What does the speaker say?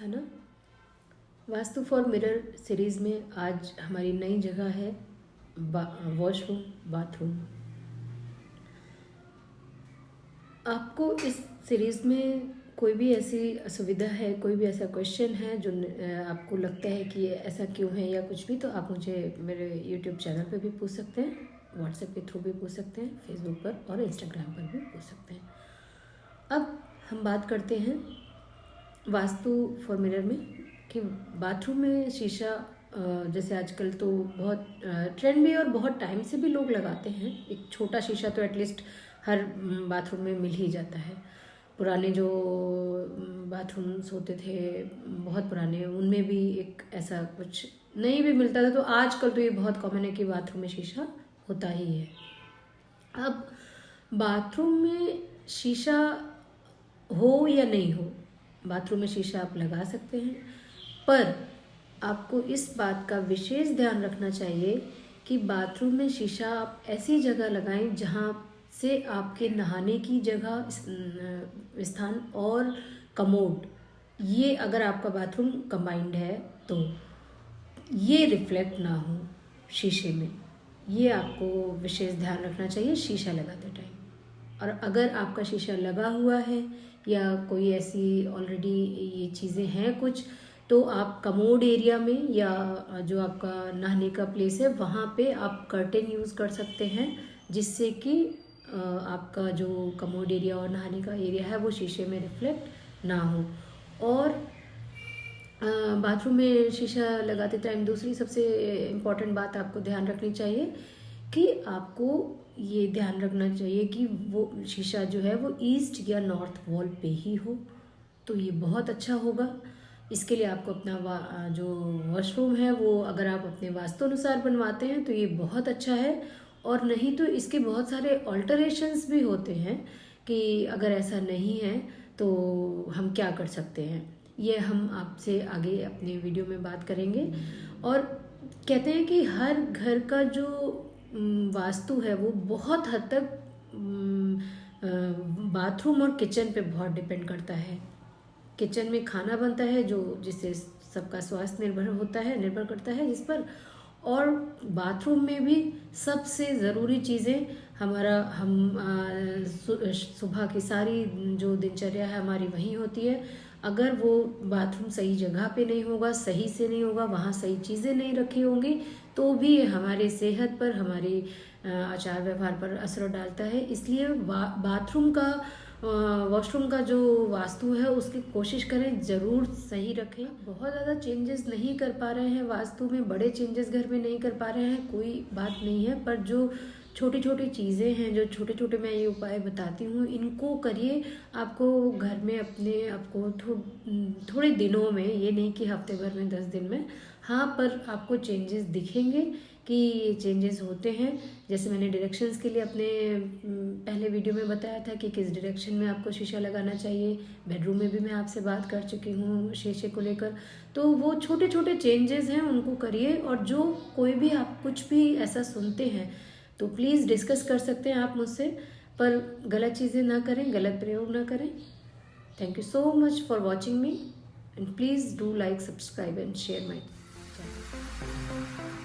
Asthana. Vastu for mirror series में आज हमारी नई जगह है वॉशरूम बाथरूम। आपको इस सीरीज़ में कोई भी ऐसी असुविधा है, कोई भी ऐसा क्वेश्चन है जो आपको लगता है कि ये ऐसा क्यों है या कुछ भी, तो आप मुझे मेरे यूट्यूब चैनल पे भी पूछ सकते हैं, व्हाट्सएप के थ्रू भी पूछ सकते हैं, फेसबुक पर और इंस्टाग्राम पर भी पूछ सकते हैं। अब हम बात करते हैं वास्तु फॉर मिरर में कि बाथरूम में शीशा जैसे आजकल तो बहुत ट्रेंड भी और बहुत टाइम से भी लोग लगाते हैं। एक छोटा शीशा तो एटलीस्ट हर बाथरूम में मिल ही जाता है। पुराने जो बाथरूम्स होते थे बहुत पुराने, उनमें भी एक ऐसा कुछ नहीं भी मिलता था, तो आजकल तो ये बहुत कॉमन है कि बाथरूम में शीशा होता ही है। अब बाथरूम में शीशा हो या नहीं हो, बाथरूम में शीशा आप लगा सकते हैं, पर आपको इस बात का विशेष ध्यान रखना चाहिए कि बाथरूम में शीशा आप ऐसी जगह लगाएं जहां से आपके नहाने की जगह स्थान और कमोड, ये अगर आपका बाथरूम कंबाइंड है तो ये रिफ्लेक्ट ना हो शीशे में। ये आपको विशेष ध्यान रखना चाहिए शीशा लगाते टाइम। और अगर आपका शीशा लगा हुआ है या कोई ऐसी ऑलरेडी ये चीज़ें हैं कुछ, तो आप कमोड एरिया में या जो आपका नहाने का प्लेस है वहाँ पे आप कर्टेन यूज़ कर सकते हैं, जिससे कि आपका जो कमोड एरिया और नहाने का एरिया है वो शीशे में रिफ्लेक्ट ना हो। और बाथरूम में शीशा लगाते टाइम दूसरी सबसे इम्पॉर्टेंट बात आपको ध्यान रखनी चाहिए कि आपको ये ध्यान रखना चाहिए कि वो शीशा जो है वो ईस्ट या नॉर्थ वॉल पे ही हो, तो ये बहुत अच्छा होगा। इसके लिए आपको अपना जो वॉशरूम है वो अगर आप अपने वास्तु अनुसार बनवाते हैं तो ये बहुत अच्छा है, और नहीं तो इसके बहुत सारे ऑल्टरेशंस भी होते हैं कि अगर ऐसा नहीं है तो हम क्या कर सकते हैं। ये हम आपसे आगे अपने वीडियो में बात करेंगे। और कहते हैं कि हर घर का जो वास्तु है वो बहुत हद तक बाथरूम और किचन पे बहुत डिपेंड करता है। किचन में खाना बनता है जो जिससे सबका स्वास्थ्य निर्भर करता है जिस पर, और बाथरूम में भी सबसे ज़रूरी चीज़ें हम सुबह की सारी जो दिनचर्या है हमारी वहीं होती है। अगर वो बाथरूम सही जगह पे नहीं होगा, सही से नहीं होगा, वहाँ सही चीज़ें नहीं रखी होंगी, तो भी हमारे सेहत पर, हमारे आचार व्यवहार पर असर डालता है। इसलिए बाथरूम का वॉशरूम का जो वास्तु है उसकी कोशिश करें ज़रूर सही रखें। बहुत ज़्यादा चेंजेस नहीं कर पा रहे हैं वास्तु में, बड़े चेंजेस घर में नहीं कर पा रहे हैं, कोई बात नहीं है, पर जो छोटी छोटी चीज़ें हैं, जो छोटे छोटे मैं ये उपाय बताती हूँ, इनको करिए। आपको घर में अपने आपको थोड़े दिनों में, ये नहीं कि हफ्ते भर में 10 दिन में, हाँ, पर आपको चेंजेस दिखेंगे कि ये चेंजेस होते हैं। जैसे मैंने डायरेक्शंस के लिए अपने पहले वीडियो में बताया था कि किस डायरेक्शन में आपको शीशा लगाना चाहिए। बेडरूम में भी मैं आपसे बात कर चुकी हूँ शीशे को लेकर। तो वो छोटे छोटे चेंजेस हैं, उनको करिए। और जो कोई भी आप कुछ भी ऐसा सुनते हैं तो प्लीज़ डिस्कस कर सकते हैं आप मुझसे, पर गलत चीज़ें ना करें, गलत प्रयोग ना करें। Thank you so much for watching me, and please do like, subscribe and share my channel.